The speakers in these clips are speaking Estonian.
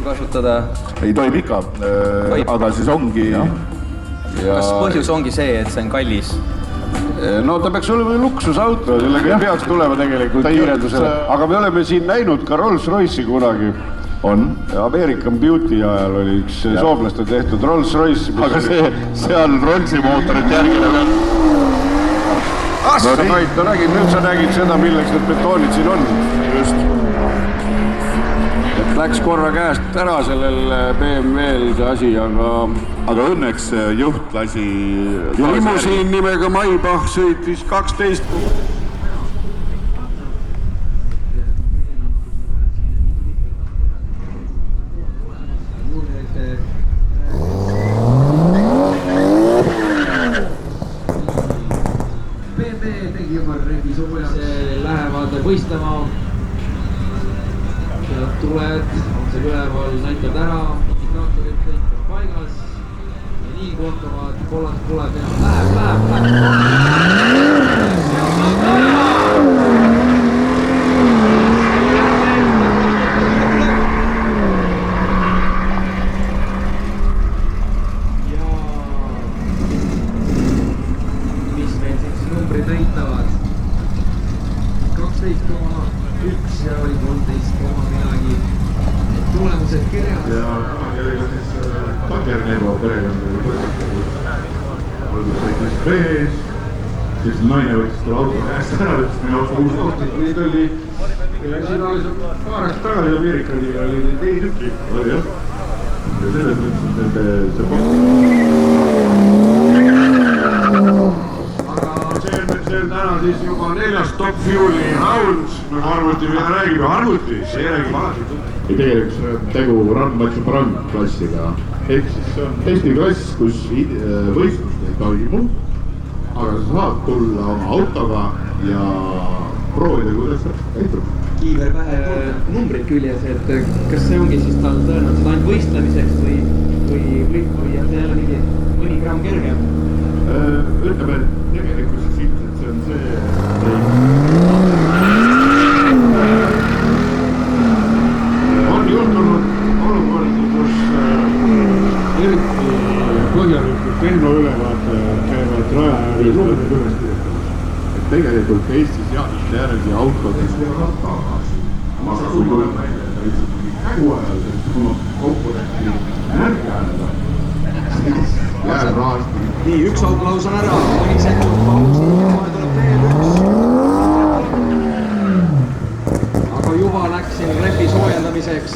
kasutada? Ei tohib ikka, aga siis ongi. Kas põhjus ongi see, et see on kallis? No ta peaks olema luksusauto, sellega ei peaks tulema tegelikult kiirendusele. Aga me oleme siin näinud ka Rolls-Royce'i kunagi. On. American Beauty ajal oli üks soomlaste tehtud Rolls-Royce. Aga see on Rollsi mootorit järgile veel. Mait, no nägid, nüüd sa nägid seda, milleks need betoonid siin on. Just. Et läks korra käest ära sellel BMW-l see asi, aga õnneks juht lasi... Ja limusiin nimega Maybach sõitis 12. Lähevad võistlema. Sealt tuled, on see üleval, näitavad ära, indikaatorid kõik on paigas. Ja nii kui hakkavad, kollad tuleb ja läheb. Ja mis meil siis numbrid näitavad? 12,1 ja oli 13, midagi. Tulemused kirjas. Ja kellega siis Takernevo perekond oli sõitis vees, siis naine võttis tulla auto käest ära, võttis meil auto uus auto, neid oli, ja siin oli paaraks tagasi Ameerikani oli neid ei tükki, oli jah. Ja selles mõttes, et see see on täna siis juba 4. Top Fuel'i round, nagu arvuti mida räägib, arvuti, see räägib alati. Ja tegelikult tegu Run Machu Run klassiga, ehk siis see on testiklass, kus võistlust ei toimu, aga sa saad tulla oma autoga ja proovida, kuidas see käitub. Kiiver pähe numbrid küljes, et kas see ongi siis tal tõenäoliselt ainult võistlemiseks või on see jälle mingi mõni gramm kergem? Ütleme, et tegelikult siis ilmselt see on see... On juhtunud olukordi, kus eriti põhjalikult tehnoülevaate käivad raja äärest. Et tegelikult Eesti seaduste järgi autodest aga kui tuleb kägu ajal, et oma komponenti märgi ääneda, siis jääb rahast. Nii, üks autolaus on ära, mõni sekund pausi, kohe tuleb veel üks. Aga juba läks siin repi soojendamiseks.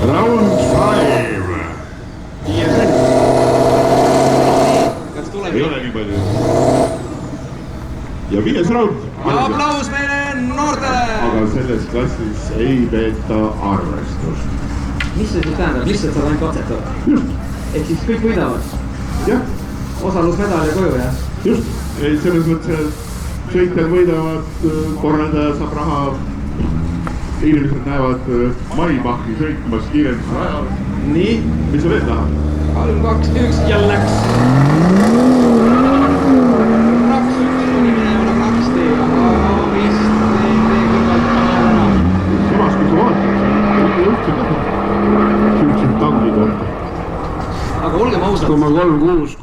Round 5. Kas tuleb? Ei ole nii palju. Ja 5. round. Ja aplaus meile noortele! Aga selles klassis ei peeta arvestust. Mis see siis tähendab? Lihtsalt saad ainult katsetada? Just. Ehk siis kõik võidavad? Jah. Osalusmedal ja koju, jah? Just. Selles mõttes, et sõitjad võidavad, korraldaja saab raha, inimesed näevad Maybachi sõitmas kiirenduse ajal. Nii. Mis sa veel tahad? 3, 2, 1 ja läks! Raks ütlesuni minevana kaksti, aga vist tee kõrvalt paneb ära. Samas, kui sa vaatad, ei üldse näha. Süütsid tangi kohta. Aga olgem ausad. 3,6.